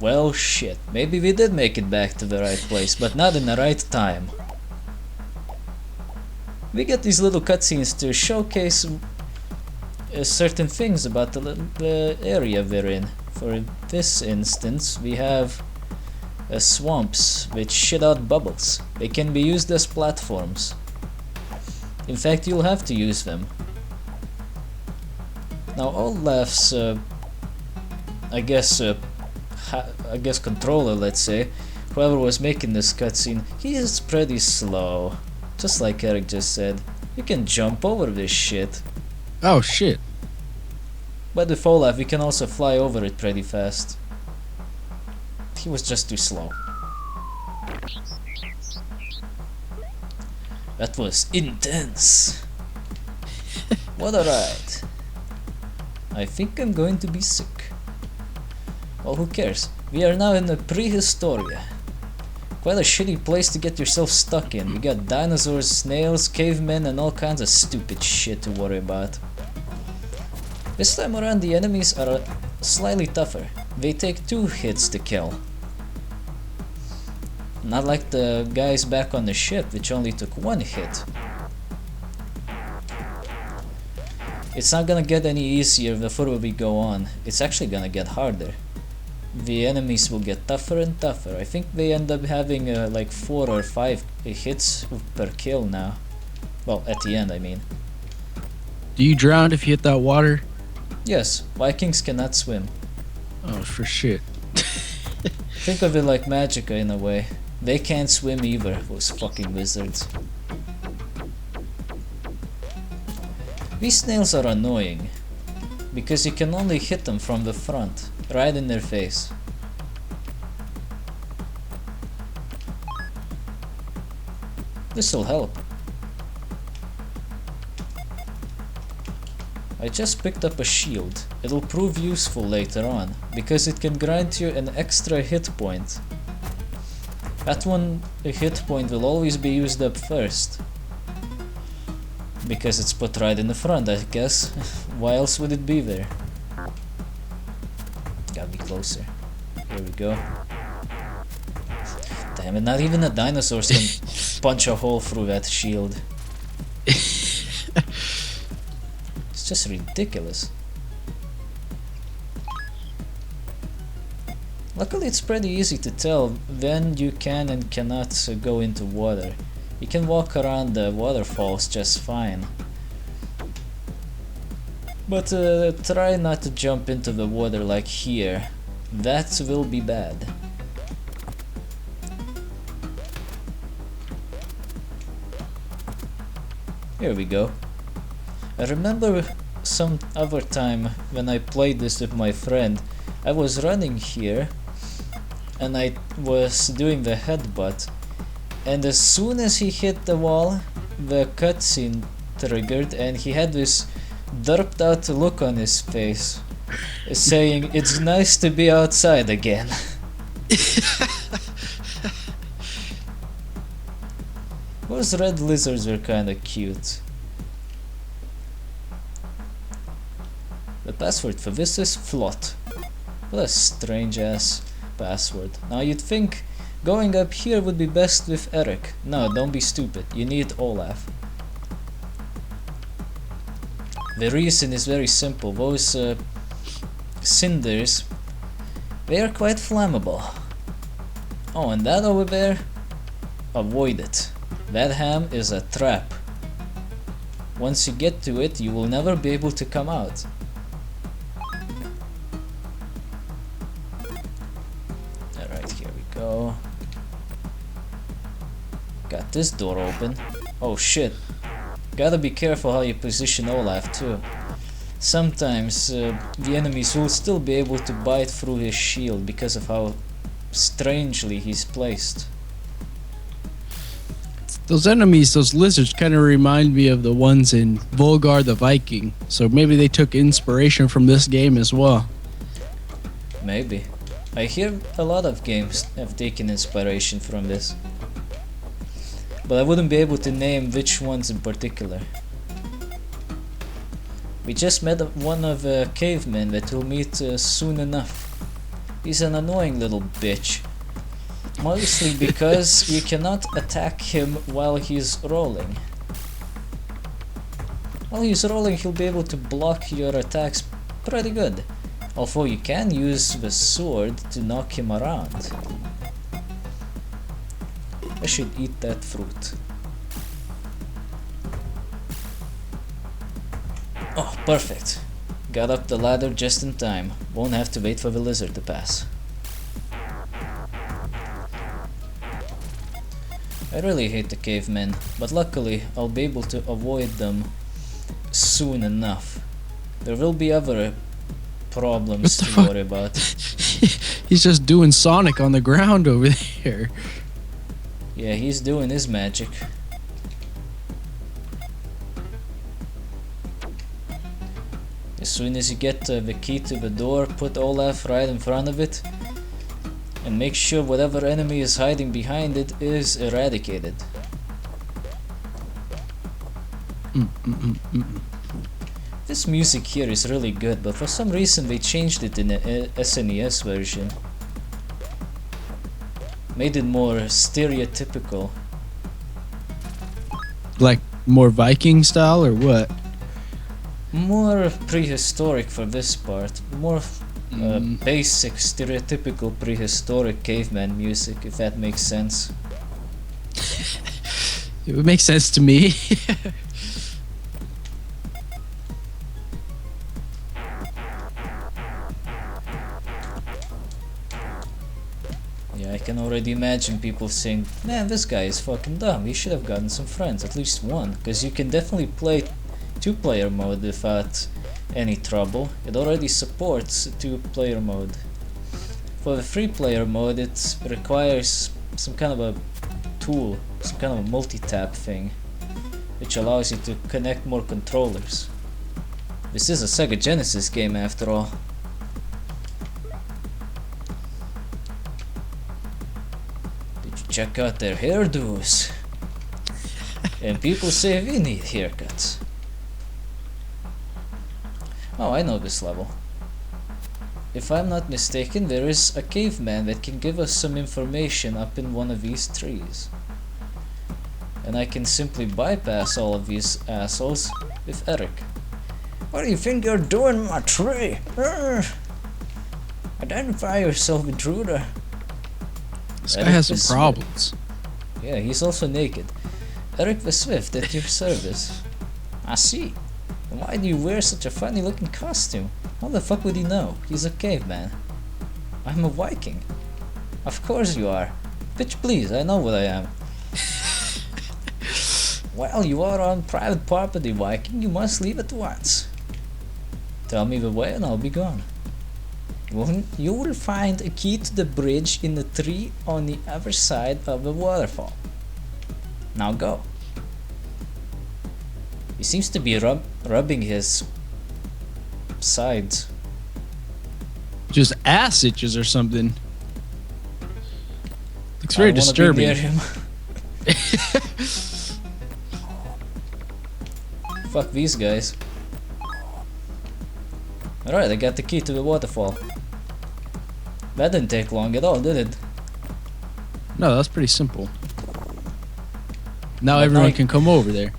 Well, shit. Maybe we did make it back to the right place, but not in the right time. We get these little cutscenes to showcase certain things about the area we're in. For this instance, we have swamps which shit out bubbles. They can be used as platforms. In fact, you'll have to use them. Now, Olaf's, I guess controller, let's say, whoever was making this cutscene, he is pretty slow. Just like Eric just said, you can jump over this shit. Oh shit. But with Olaf, we can also fly over it pretty fast. He was just too slow. That was intense. What a ride. I think I'm going to be sick. Well, who cares? We are now in the Prehistoria. Quite a shitty place to get yourself stuck in. We got dinosaurs, snails, cavemen, and all kinds of stupid shit to worry about. This time around, the enemies are slightly tougher. They take 2 hits to kill. Not like the guys back on the ship, which only took 1 hit. It's not gonna get any easier the further we go on. It's actually gonna get harder. The enemies will get tougher and tougher. I think they end up having like 4 or 5 hits per kill now. Well, at the end, I mean. Do you drown if you hit that water? Yes, Vikings cannot swim. Oh, for shit. Think of it like Magica in a way. They can't swim either, those fucking wizards. These snails are annoying, because you can only hit them from the front, right in their face. This'll help. I just picked up a shield. It'll prove useful later on, because it can grant you an extra hit point. That one hit point will always be used up first. Because it's put right in the front, I guess. Why else would it be there? Gotta be closer. Here we go. Damn it, not even the dinosaurs can punch a hole through that shield. It's just ridiculous. Luckily, it's pretty easy to tell when you can and cannot go into water. You can walk around the waterfalls just fine. But try not to jump into the water like here. That will be bad. Here we go. I remember some other time when I played this with my friend, I was running here and I was doing the headbutt, and as soon as he hit the wall, the cutscene triggered and he had this derped out look on his face, saying, "It's nice to be outside again." Those red lizards are kinda cute. The password for this is FLOT. What a strange ass password. Now you'd think going up here would be best with Eric. No, don't be stupid. You need Olaf. The reason is very simple. Those cinders, they are quite flammable. Oh, and that over there? Avoid it. That ham is a trap. Once you get to it, you will never be able to come out. Alright, here we go. Got this door open. Oh shit. Gotta be careful how you position Olaf too. Sometimes the enemies will still be able to bite through his shield because of how strangely he's placed. Those enemies, those lizards, kind of remind me of the ones in Volgar the Viking. So maybe they took inspiration from this game as well. Maybe. I hear a lot of games have taken inspiration from this. But I wouldn't be able to name which ones in particular. We just met one of cavemen that we'll meet soon enough. He's an annoying little bitch. Mostly because you cannot attack him while he's rolling. While he's rolling, he'll be able to block your attacks pretty good. Although you can use the sword to knock him around. I should eat that fruit. Oh, perfect. Got up the ladder just in time. Won't have to wait for the lizard to pass. I really hate the cavemen, but luckily I'll be able to avoid them soon enough. There will be other problems to worry about. He's just doing Sonic on the ground over there. Yeah, he's doing his magic. As soon as you get the key to the door, put Olaf right in front of it and make sure whatever enemy is hiding behind it is eradicated. This music here is really good, but for some reason they changed it in the SNES version. Made it more stereotypical. Like more Viking style or what? More prehistoric for this part. More basic, stereotypical prehistoric caveman music, if that makes sense. It would make sense to me. Yeah, I can already imagine people saying, man, this guy is fucking dumb, he should have gotten some friends, at least one, because you can definitely play two-player mode without any trouble. It already supports two-player mode. For the three-player mode, it requires some kind of a tool, some kind of a multi-tap thing, which allows you to connect more controllers. This is a Sega Genesis game after all. Did you check out their hairdos? And people say we need haircuts. Oh, I know this level. If I'm not mistaken, there is a caveman that can give us some information up in one of these trees. And I can simply bypass all of these assholes with Eric. What do you think you're doing in my tree? Identify yourself, intruder. This guy has some problems. Yeah, he's also naked. Eric the Swift at your service. I see. And why do you wear such a funny looking costume? How the fuck would he know? He's a caveman. I'm a Viking. Of course you are. Bitch please, I know what I am. Well, you are on private property, Viking. You must leave at once. Tell me the way and I'll be gone. You will find a key to the bridge in the tree on the other side of the waterfall. Now go. He seems to be rubbing his sides. Just ass itches or something. Looks very disturbing. Be near him. Fuck these guys. Alright, I got the key to the waterfall. That didn't take long at all, did it? No, that's pretty simple. Now everyone can come over there.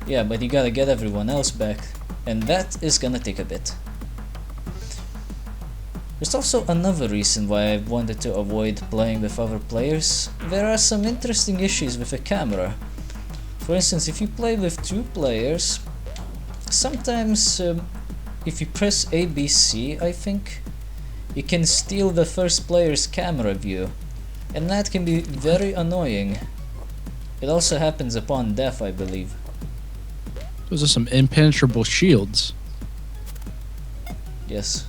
Yeah, but you gotta get everyone else back. And that is gonna take a bit. There's also another reason why I wanted to avoid playing with other players. There are some interesting issues with the camera. For instance, if you play with two players, sometimes if you press ABC, I think, you can steal the first player's camera view. And that can be very annoying. It also happens upon death, I believe. Those are some impenetrable shields. Yes.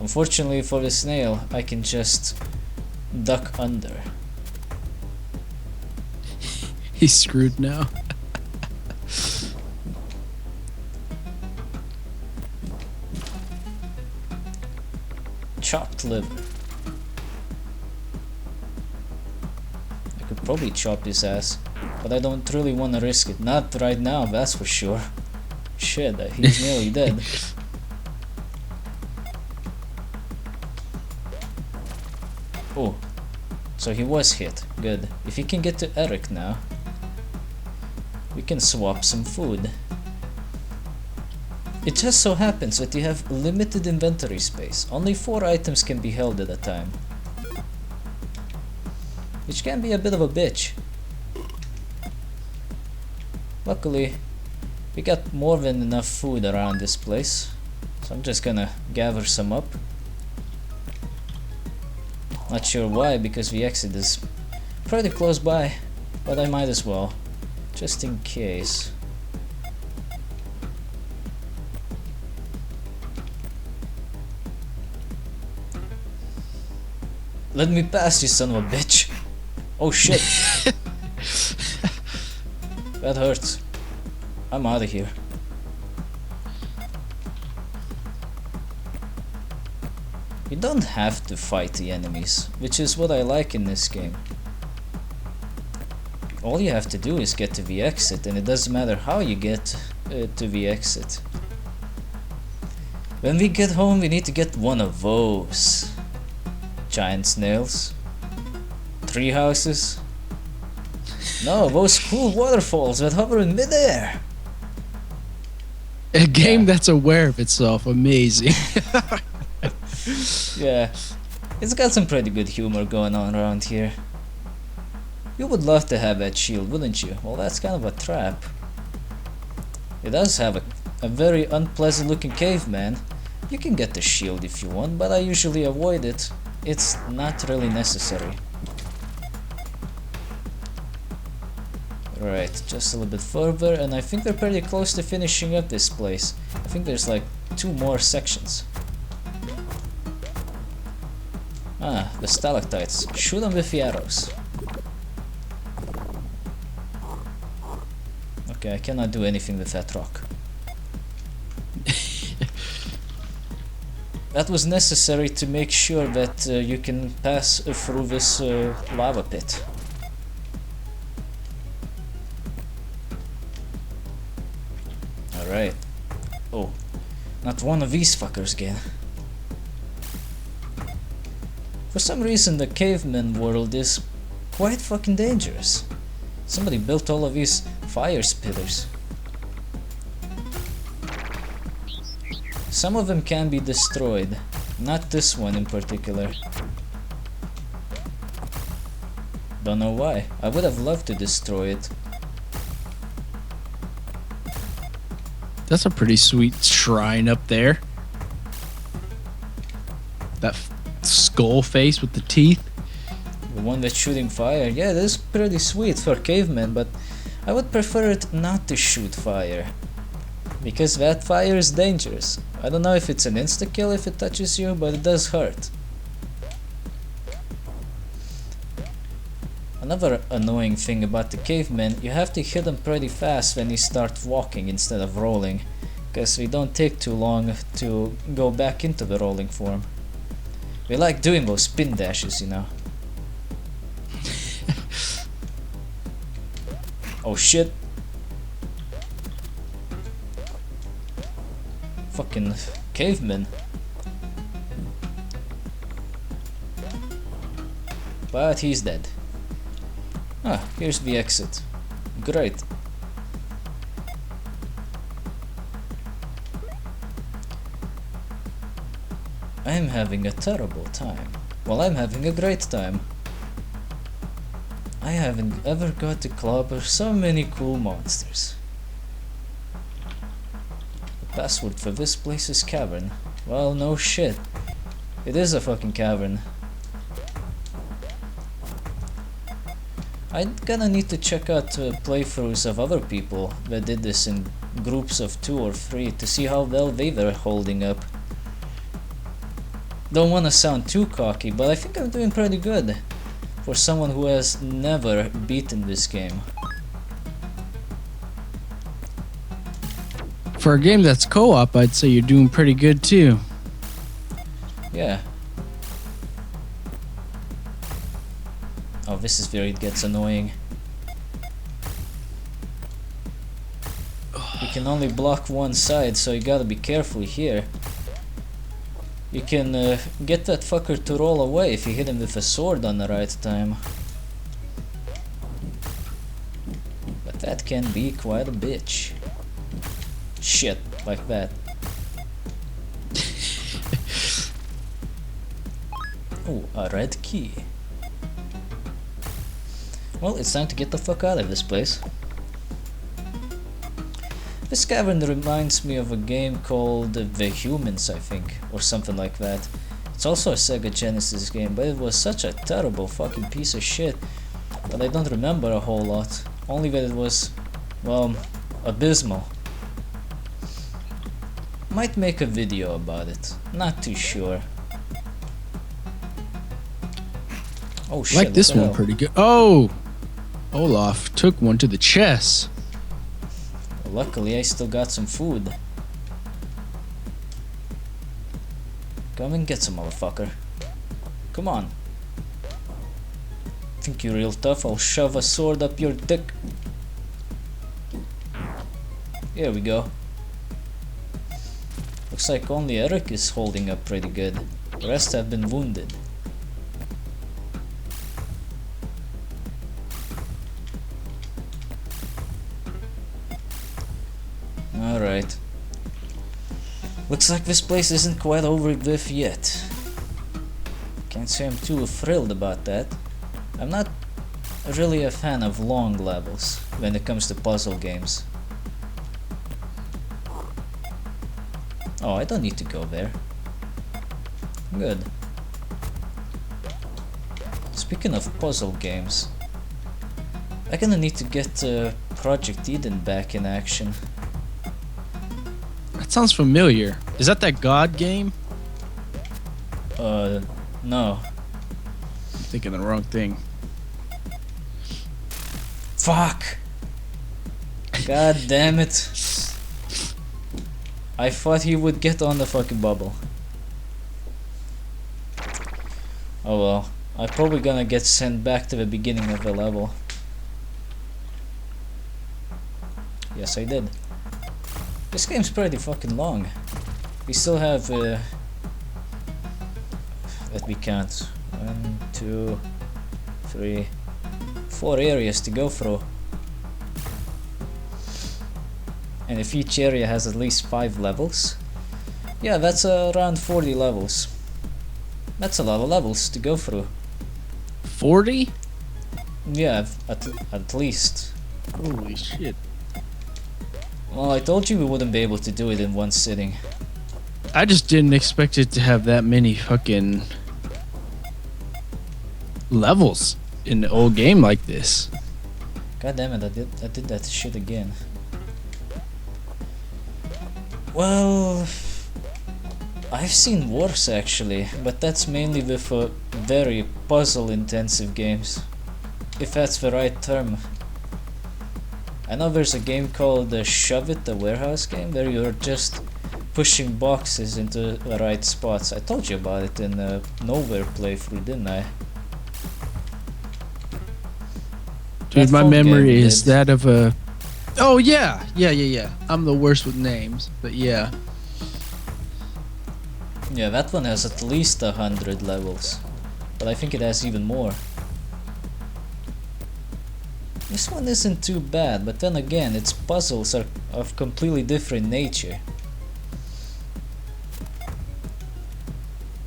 Unfortunately for the snail, I can just duck under. He's screwed now. Chopped liver. I could probably chop his ass, but I don't really want to risk it. Not right now, that's for sure. Shit, he's nearly dead. Oh, so he was hit. Good. If he can get to Eric now, we can swap some food. It just so happens that you have limited inventory space. Only 4 items can be held at a time, which can be a bit of a bitch. Luckily, we got more than enough food around this place, so I'm just gonna gather some up. Not sure why, because the exit is pretty close by, but I might as well, just in case. Let me pass, you son of a bitch! Oh shit! That hurts. I'm out of here. You don't have to fight the enemies, which is what I like in this game. All you have to do is get to the exit, and it doesn't matter how you get to the exit. When we get home, we need to get one of those. Giant snails. Tree houses. No, those cool waterfalls that hover in midair. A game that's aware of itself. Amazing. Yeah, it's got some pretty good humor going on around here. You would love to have that shield, wouldn't you? Well, that's kind of a trap. It does have a very unpleasant looking caveman. You can get the shield if you want, but I usually avoid it. It's not really necessary. Right, just a little bit further, and I think we're pretty close to finishing up this place. I think there's like 2 more sections. Ah, the stalactites. Shoot them with the arrows. Okay, I cannot do anything with that rock. That was necessary to make sure that you can pass through this lava pit. Alright. Oh, not one of these fuckers again. For some reason the caveman world is quite fucking dangerous. Somebody built all of these fire spitters. Some of them can be destroyed, not this one in particular. Don't know why. I would have loved to destroy it. That's a pretty sweet shrine up there. That skull face with the teeth. The one that's shooting fire. Yeah, that is pretty sweet for cavemen, but I would prefer it not to shoot fire, because that fire is dangerous. I don't know if it's an insta-kill if it touches you, but it does hurt. Another annoying thing about the cavemen, you have to hit them pretty fast when you start walking instead of rolling, because they don't take too long to go back into the rolling form. We like doing those spin dashes, you know. Oh shit. Fucking cavemen. But he's dead. Ah, here's the exit. Great. I'm having a terrible time. Well, I'm having a great time. I haven't ever got to clobber so many cool monsters. The password for this place is cavern. Well, no shit. It is a fucking cavern. I'm gonna need to check out playthroughs of other people that did this in groups of 2 or 3 to see how well they were holding up. Don't wanna sound too cocky, but I think I'm doing pretty good for someone who has never beaten this game. For a game that's co-op, I'd say you're doing pretty good too. Yeah. Oh, this is where it gets annoying. You can only block one side, so you gotta be careful here. You can get that fucker to roll away if you hit him with a sword on the right time. But that can be quite a bitch. Shit, like that. Oh, a red key. Well, it's time to get the fuck out of this place. This cavern reminds me of a game called The Humans, I think, or something like that. It's also a Sega Genesis game, but it was such a terrible fucking piece of shit that I don't remember a whole lot. Only that it was, well, abysmal. Might make a video about it, not too sure. Oh shit, Like this one pretty good. Oh! Olaf took one to the chest. Well, luckily I still got some food. Come and get some, motherfucker. Come on. Think you're real tough? I'll shove a sword up your dick. Here we go. Looks like only Eric is holding up pretty good. The rest have been wounded. Alright. Looks like this place isn't quite over with yet. Can't say I'm too thrilled about that. I'm not really a fan of long levels when it comes to puzzle games. Oh, I don't need to go there. Good. Speaking of puzzle games, I'm gonna need to get Project Eden back in action. That sounds familiar. Is that God game? No. I'm thinking the wrong thing. Fuck! God damn it. I thought he would get on the fucking bubble. Oh well. I'm probably gonna get sent back to the beginning of the level. Yes, I did. This game's pretty fucking long. We still have let me count. 1, 2, 3, 4 areas to go through. And if each area has at least 5 levels, yeah, that's around 40 levels. That's a lot of levels to go through. 40? Yeah, at least. Holy shit. Well, I told you we wouldn't be able to do it in one sitting. I just didn't expect it to have that many fucking levels in an old game like this. God damn it, I did that shit again. Well, I've seen worse actually, but that's mainly with very puzzle intensive games, if that's the right term. I know there's a game called Shove It, the warehouse game, where you're just pushing boxes into the right spots. I told you about it in the Nowhere playthrough, didn't I? Dude, my memory is that of a... Oh, yeah. Yeah. I'm the worst with names, but yeah. Yeah, that one has at least 100 levels, but I think it has even more. This one isn't too bad, but then again, its puzzles are of completely different nature.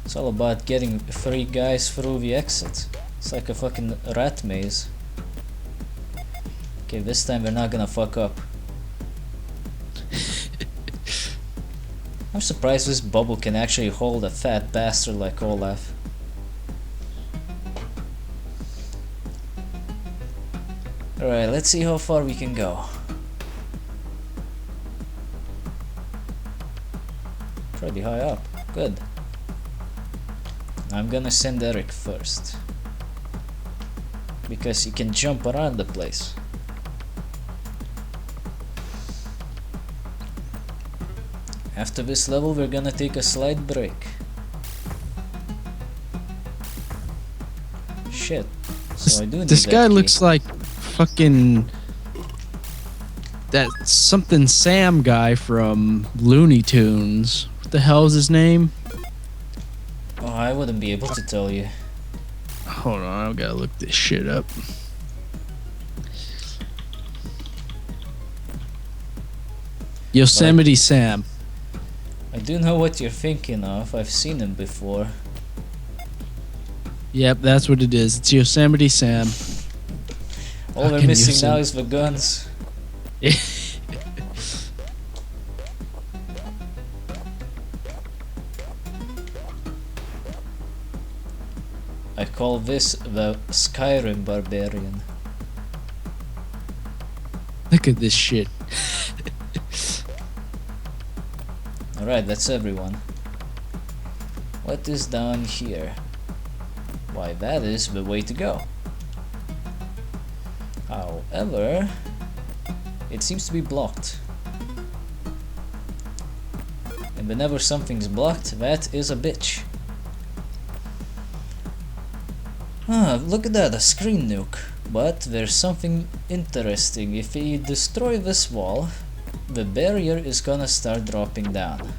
It's all about getting 3 guys through the exit. It's like a fucking rat maze. Okay, this time we're not gonna fuck up. I'm surprised this bubble can actually hold a fat bastard like Olaf. Alright, let's see how far we can go. Pretty high up. Good. I'm gonna send Eric first, because he can jump around the place. After this level, we're gonna take a slight break. Shit. So I do need this that guy key. looks like fucking that something Sam guy from Looney Tunes. What the hell is his name? Oh, I wouldn't be able to tell you. Hold on, I've gotta look this shit up. Yosemite Sam. I do know what you're thinking of. I've seen him before. Yep, that's what it is. It's Yosemite Sam. All we're Fucking missing now Yosemite. is the guns. I call this the Skyrim Barbarian. Look at this shit. Alright, that's everyone. What is down here? Why, that is the way to go. However, it seems to be blocked. And whenever something's blocked, that is a bitch. Ah, look at that, a screen nuke. But there's something interesting. If we destroy this wall, the barrier is gonna start dropping down.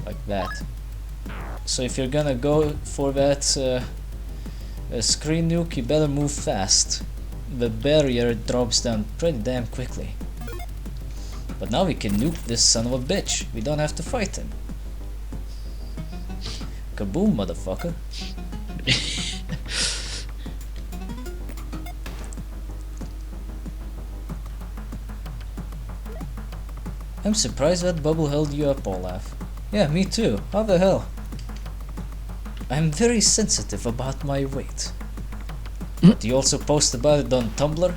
Like that. So if you're gonna go for that screen nuke, you better move fast. The barrier drops down pretty damn quickly. But now we can nuke this son of a bitch. We don't have to fight him. Kaboom, motherfucker. I'm surprised that bubble held you up, Olaf. Yeah, me too. How the hell? I'm very sensitive about my weight. But you also post about it on Tumblr?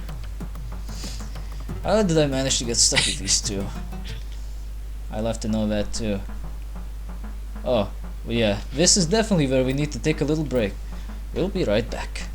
How did I manage to get stuck with these two? I'll have to know that too. Oh, well, yeah, this is definitely where we need to take a little break. We'll be right back.